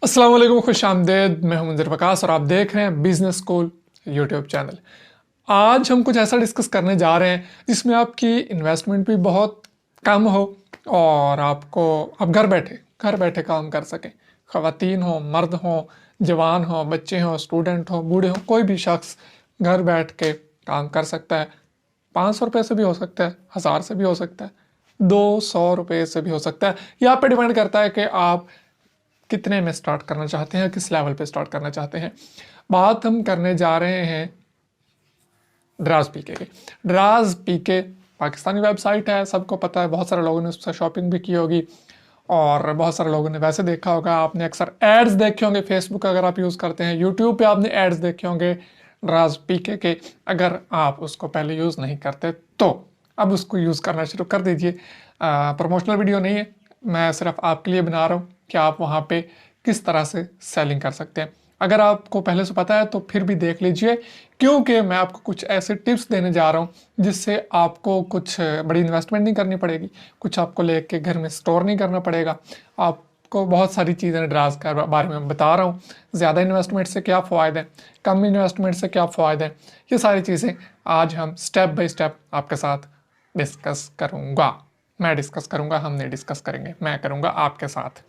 अस्सलाम वालेकुम, खुश आमदेद। मैं हूं मुंज़िर वकास और आप देख रहे हैं बिजनेस स्कूल यूट्यूब चैनल। आज हम कुछ ऐसा डिस्कस करने जा रहे हैं जिसमें आपकी इन्वेस्टमेंट भी बहुत कम हो और आप घर बैठे काम कर सकें। ख़वातीन हो, मर्द हो, जवान हो, बच्चे हो, स्टूडेंट हो, बूढ़े हो, कोई भी शख्स घर बैठ के काम कर सकता है। 500 रुपये से भी हो सकता है, 1000 से भी हो सकता है, 200 रुपये से भी हो सकता है। यह आप पे डिपेंड करता है कि आप कितने में स्टार्ट करना चाहते हैं, किस लेवल पे स्टार्ट करना चाहते हैं। बात हम करने जा रहे हैं ड्राज पीके की। ड्राज पीके पाकिस्तानी वेबसाइट है, सबको पता है, बहुत सारे लोगों ने उससे शॉपिंग भी की होगी और बहुत सारे लोगों ने वैसे देखा होगा। आपने अक्सर एड्स देखे होंगे, फेसबुक अगर आप यूज़ करते हैं, यूट्यूब पे आपने एड्स देखे होंगे ड्राज पीके के। अगर आप उसको पहले यूज़ नहीं करते तो अब उसको यूज़ करना शुरू कर दीजिए। प्रमोशनल वीडियो नहीं है, मैं सिर्फ आपके लिए बना रहा हूँ कि आप वहाँ पे किस तरह से सेलिंग कर सकते हैं। अगर आपको पहले से पता है तो फिर भी देख लीजिए, क्योंकि मैं आपको कुछ ऐसे टिप्स देने जा रहा हूँ जिससे आपको कुछ बड़ी इन्वेस्टमेंट नहीं करनी पड़ेगी, कुछ आपको लेके घर में स्टोर नहीं करना पड़ेगा। आपको बहुत सारी चीज़ें ड्राज के बारे में बता रहा हूँ। ज़्यादा इन्वेस्टमेंट से क्या फ़ायदे हैं, कम इन्वेस्टमेंट से क्या फ़ायदे हैं, ये सारी चीज़ें आज हम स्टेप बाय स्टेप आपके साथ डिस्कस करूँगा। मैं डिस्कस करूँगा, हम नहीं डिस्कस करेंगे, मैं करूँगा आपके साथ।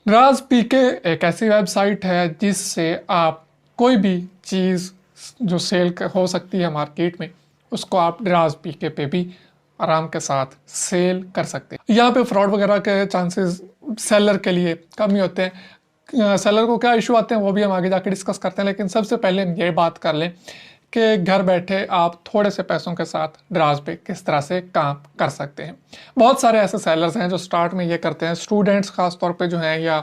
ड्राज पीके एक ऐसी वेबसाइट है जिससे आप कोई भी चीज़ जो हो सकती है मार्केट में, उसको आप ड्राज पीके पे भी आराम के साथ सेल कर सकते हैं। यहाँ पे फ्रॉड वगैरह के चांसेस सेलर के लिए कम ही होते हैं। सेलर को क्या इशू आते हैं वो भी हम आगे जाके डिस्कस करते हैं, लेकिन सबसे पहले हम ये बात कर लें कि घर बैठे आप थोड़े से पैसों के साथ ड्राज पे किस तरह से काम कर सकते हैं। बहुत सारे ऐसे सेलर्स हैं जो स्टार्ट में ये करते हैं, स्टूडेंट्स खास तौर पे जो हैं, या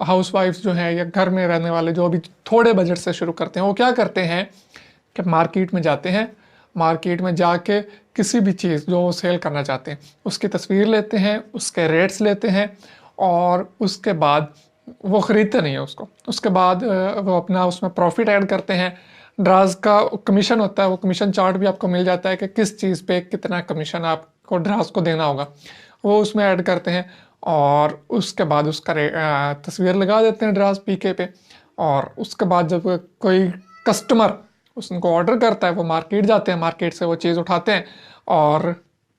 हाउसवाइफ्स जो हैं, या घर में रहने वाले जो भी थोड़े बजट से शुरू करते हैं, वो क्या करते हैं कि मार्केट में जाते हैं। मार्केट में जाके किसी भी चीज़ जो वो सेल करना चाहते हैं उसकी तस्वीर लेते हैं, उसके रेट्स लेते हैं और उसके बाद वो ख़रीदते नहीं है उसको। उसके बाद वो अपना उसमें प्रॉफिट ऐड करते हैं। ड्राज का कमीशन होता है, वो कमीशन चार्ट भी आपको मिल जाता है कि किस चीज़ पे कितना कमीशन आपको ड्राज को देना होगा, वो उसमें ऐड करते हैं और उसके बाद उसका तस्वीर लगा देते हैं ड्राज पीके पे। और उसके बाद जब कोई कस्टमर उसको ऑर्डर करता है, वो मार्केट जाते हैं, मार्केट से वो चीज़ उठाते हैं और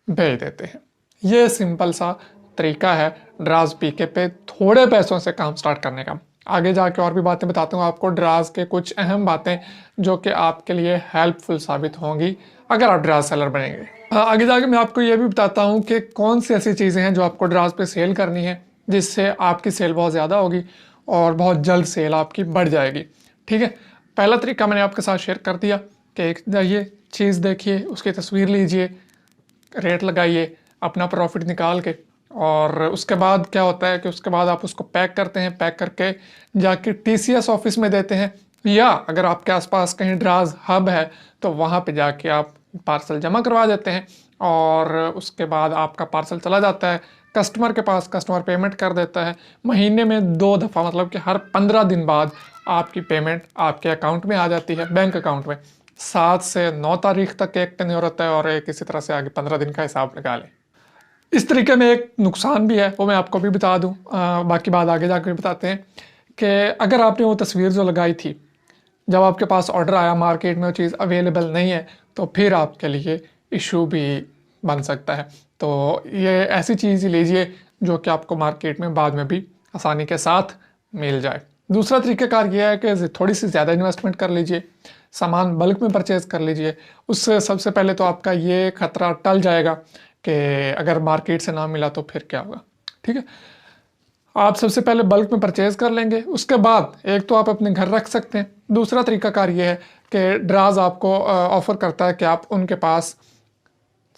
भेज देते हैं। ये सिंपल सा तरीका है ड्राज पीके पे थोड़े पैसों से काम स्टार्ट करने का। आगे जाके और भी बातें बताता हूँ आपको, ड्राज के कुछ अहम बातें जो कि आपके लिए हेल्पफुल साबित होंगी अगर आप ड्राज सेलर बनेंगे। आगे जाके मैं आपको ये भी बताता हूँ कि कौन सी ऐसी चीज़ें हैं जो आपको ड्राज पे सेल करनी है जिससे आपकी सेल बहुत ज़्यादा होगी और बहुत जल्द सेल आपकी बढ़ जाएगी। ठीक है, पहला तरीका मैंने आपके साथ शेयर कर दिया कि एक जाइए, चीज़ देखिए, उसकी तस्वीर लीजिए, रेट लगाइए अपना प्रॉफिट निकाल के, और उसके बाद क्या होता है कि उसके बाद आप उसको पैक करते हैं, पैक करके जाके टीसीएस ऑफिस में देते हैं, या अगर आपके आसपास कहीं ड्राज हब है तो वहाँ पे जाके आप पार्सल जमा करवा देते हैं और उसके बाद आपका पार्सल चला जाता है कस्टमर के पास, कस्टमर पेमेंट कर देता है। महीने में 2 दफ़ा, मतलब कि हर 15 दिन बाद आपकी पेमेंट आपके अकाउंट में आ जाती है, बैंक अकाउंट में। 7 से 9 तारीख तक एक टेन्योर होता है और एक इसी तरह से आगे 15 दिन का हिसाब लगा लें। इस तरीके में एक नुकसान भी है, वो मैं आपको भी बता दूं, बाकी बात आगे जाकर बताते हैं कि अगर आपने वो तस्वीर जो लगाई थी, जब आपके पास ऑर्डर आया, मार्केट में वो चीज़ अवेलेबल नहीं है, तो फिर आपके लिए इशू भी बन सकता है। तो ये ऐसी चीज़ लीजिए जो कि आपको मार्केट में बाद में भी आसानी के साथ मिल जाए। दूसरा तरीक़ाकार ये है कि थोड़ी सी ज़्यादा इन्वेस्टमेंट कर लीजिए, सामान बल्क में परचेज़ कर लीजिए। उससे सबसे पहले तो आपका ये ख़तरा टल जाएगा कि अगर मार्केट से ना मिला तो फिर क्या होगा। ठीक है, आप सबसे पहले बल्क में परचेज़ कर लेंगे, उसके बाद एक तो आप अपने घर रख सकते हैं। दूसरा तरीकाकार ये है कि ड्राज आपको ऑफ़र करता है कि आप उनके पास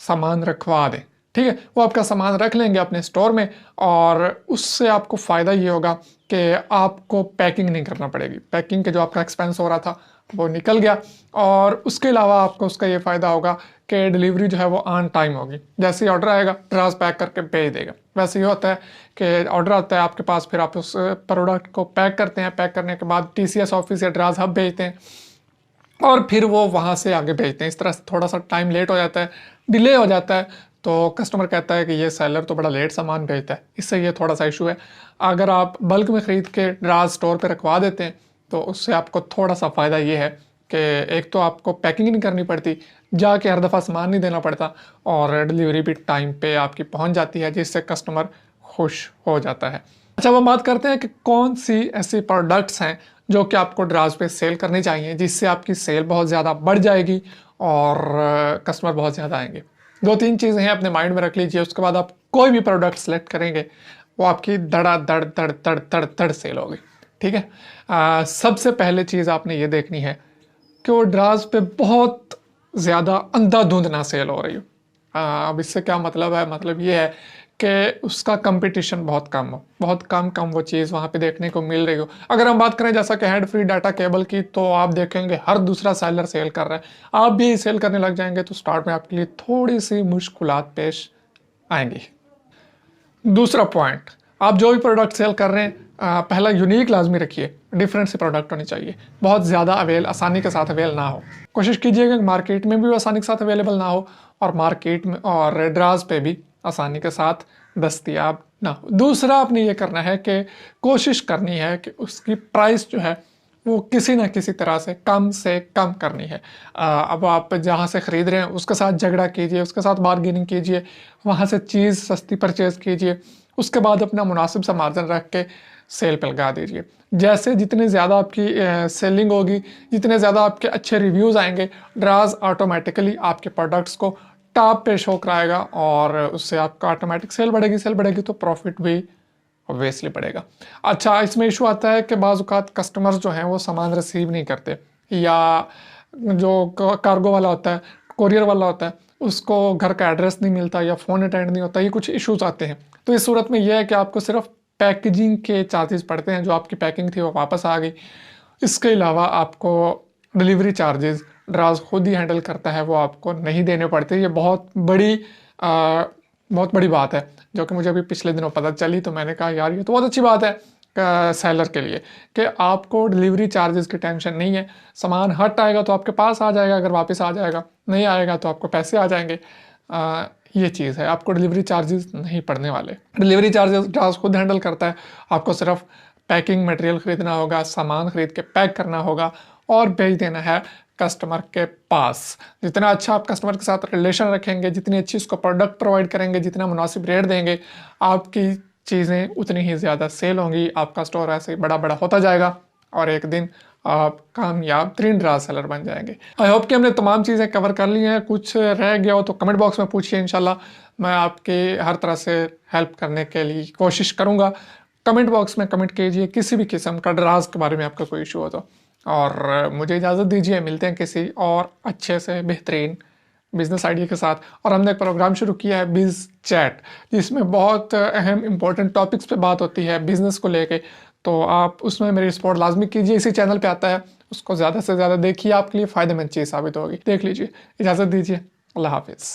सामान रखवा दें। ठीक है, वो आपका सामान रख लेंगे अपने स्टोर में और उससे आपको फ़ायदा ये होगा कि आपको पैकिंग नहीं करना पड़ेगी। पैकिंग के जो आपका एक्सपेंस हो रहा था वो निकल गया, और उसके अलावा आपको उसका ये फ़ायदा होगा कि डिलीवरी जो है वो ऑन टाइम होगी। जैसे ही ऑर्डर आएगा ड्राज पैक करके भेज देगा। वैसे ये होता है कि ऑर्डर आता है आपके पास, फिर आप उस प्रोडक्ट को पैक करते हैं, पैक करने के बाद टीसीएस ऑफिस या ड्राज हब भेजते हैं और फिर वो वहाँ से आगे भेजते हैं। इस तरह से थोड़ा सा टाइम लेट हो जाता है, डिले हो जाता है, तो कस्टमर कहता है कि ये सेलर तो बड़ा लेट सामान भेजता है, इससे ये थोड़ा सा इशू है। अगर आप बल्क में ख़रीद के ड्राज स्टोर पे रखवा देते हैं तो उससे आपको थोड़ा सा फ़ायदा ये है कि एक तो आपको पैकिंग नहीं करनी पड़ती, जाके हर दफ़ा सामान नहीं देना पड़ता, और डिलीवरी भी टाइम पे आपकी पहुंच जाती है, जिससे कस्टमर खुश हो जाता है। अच्छा, अब हम बात करते हैं कि कौन सी ऐसी प्रोडक्ट्स हैं जो कि आपको ड्राज पे सेल करनी चाहिए जिससे आपकी सेल बहुत ज़्यादा बढ़ जाएगी और कस्टमर बहुत ज़्यादा आएंगे। 2-3 चीज़ें हैं, अपने माइंड में रख लीजिए। उसके बाद आप कोई भी प्रोडक्ट सेलेक्ट करेंगे वो आपकी धड़ा धड़ धड़ धड़ धड़ धड़ सेल होगी। ठीक है। सबसे पहले चीज़ आपने ये देखनी है कि वो ड्राज पे बहुत ज़्यादा अंधाधुंध ना सेल हो रही हो। अब इससे क्या मतलब है? मतलब ये है कि उसका कंपटीशन बहुत कम हो, बहुत कम वो चीज़ वहाँ पे देखने को मिल रही हो। अगर हम बात करें जैसा कि हैंड फ्री डाटा केबल की, तो आप देखेंगे हर दूसरा सेलर सेल कर रहा है, आप भी सेल करने लग जाएंगे तो स्टार्ट में आपके लिए थोड़ी सी मुश्किलात पेश आएंगी। दूसरा पॉइंट, आप जो भी प्रोडक्ट सेल कर रहे हैं पहला यूनिक लाजमी रखिए, डिफरेंट से प्रोडक्ट होनी चाहिए, बहुत ज़्यादा आसानी के साथ अवेल ना हो। कोशिश कीजिएगा कि मार्केट में भी आसानी के साथ अवेलेबल ना हो और मार्केट में और ड्राज पे भी आसानी के साथ दस्तयाब ना हो। दूसरा आपने ये करना है कि कोशिश करनी है कि उसकी प्राइस जो है वो किसी ना किसी तरह से कम करनी है। अब आप जहाँ से ख़रीद रहे हैं उसके साथ झगड़ा कीजिए, उसके साथ बार्गेनिंग कीजिए, वहाँ से चीज़ सस्ती परचेज़ कीजिए, उसके बाद अपना मुनासिब सा मार्जिन रख के सेल पे लगा दीजिए। जैसे जितनी ज़्यादा आपकी सेलिंग होगी, जितने ज़्यादा आपके अच्छे रिव्यूज़ आएंगे, ड्राज ऑटोमेटिकली आपके प्रोडक्ट्स को टॉप पे शो कराएगा और उससे आपका ऑटोमेटिक सेल बढ़ेगी तो प्रॉफिट भी ऑब्वियसली बढ़ेगा। अच्छा, इसमें इशू आता है कि बाज़ औक़ात कस्टमर्स जो हैं वो सामान रिसीव नहीं करते, या जो कार्गो वाला होता है, कोरियर वाला होता है, उसको घर का एड्रेस नहीं मिलता या फ़ोन अटेंड नहीं होता, ये कुछ इश्यूज़ आते हैं। तो इस सूरत में यह है कि आपको सिर्फ पैकेजिंग के चार्जेस पड़ते हैं, जो आपकी पैकिंग थी वो वापस आ गई। इसके अलावा आपको डिलीवरी चार्जेस ड्राज खुद ही हैंडल करता है, वो आपको नहीं देने पड़ते। ये बहुत बड़ी बात है जो कि मुझे अभी पिछले दिनों पता चली, तो मैंने कहा यार ये तो बहुत अच्छी बात है सेलर के लिए कि आपको डिलीवरी चार्जेस की टेंशन नहीं है। सामान हट आएगा तो आपके पास आ जाएगा, अगर वापस आ जाएगा, नहीं आएगा तो आपको पैसे आ जाएंगे। ये चीज़ है, आपको डिलीवरी चार्जेस नहीं पड़ने वाले। डिलीवरी चार्जेस ड्राज खुद हैंडल करता है, आपको सिर्फ पैकिंग मटेरियल ख़रीदना होगा, सामान ख़रीद के पैक करना होगा और भेज देना है कस्टमर के पास। जितना अच्छा आप कस्टमर के साथ रिलेशन रखेंगे, जितनी अच्छी उसको प्रोडक्ट प्रोवाइड करेंगे, जितना मुनासिब रेट देंगे, आपकी चीज़ें उतनी ही ज़्यादा सेल होंगी, आपका स्टोर ऐसे ही बड़ा बड़ा होता जाएगा और एक दिन आप कामयाब तरीन ड्राज सेलर बन जाएंगे। आई होप कि हमने तमाम चीज़ें कवर कर ली हैं। कुछ रह गया हो तो कमेंट बॉक्स में पूछिए, इंशाल्लाह मैं आपके हर तरह से हेल्प करने के लिए कोशिश करूँगा। कमेंट बॉक्स में कमेंट कीजिए किसी भी किस्म का ड्राज के बारे में आपका कोई इशू हो तो, और मुझे इजाज़त दीजिए, मिलते हैं किसी और अच्छे से बेहतरीन बिज़नेस आइडिया के साथ। और हमने एक प्रोग्राम शुरू किया है बिज़ चैट, जिसमें बहुत अहम इंपॉर्टेंट टॉपिक्स पे बात होती है बिज़नेस को लेके, तो आप उसमें मेरी सपोर्ट लाजमी कीजिए। इसी चैनल पे आता है, उसको ज़्यादा से ज़्यादा देखिए, आपके लिए फ़ायदेमंद चीज़ साबित होगी। देख लीजिए। इजाज़त दीजिए, अल्लाह हाफिज़।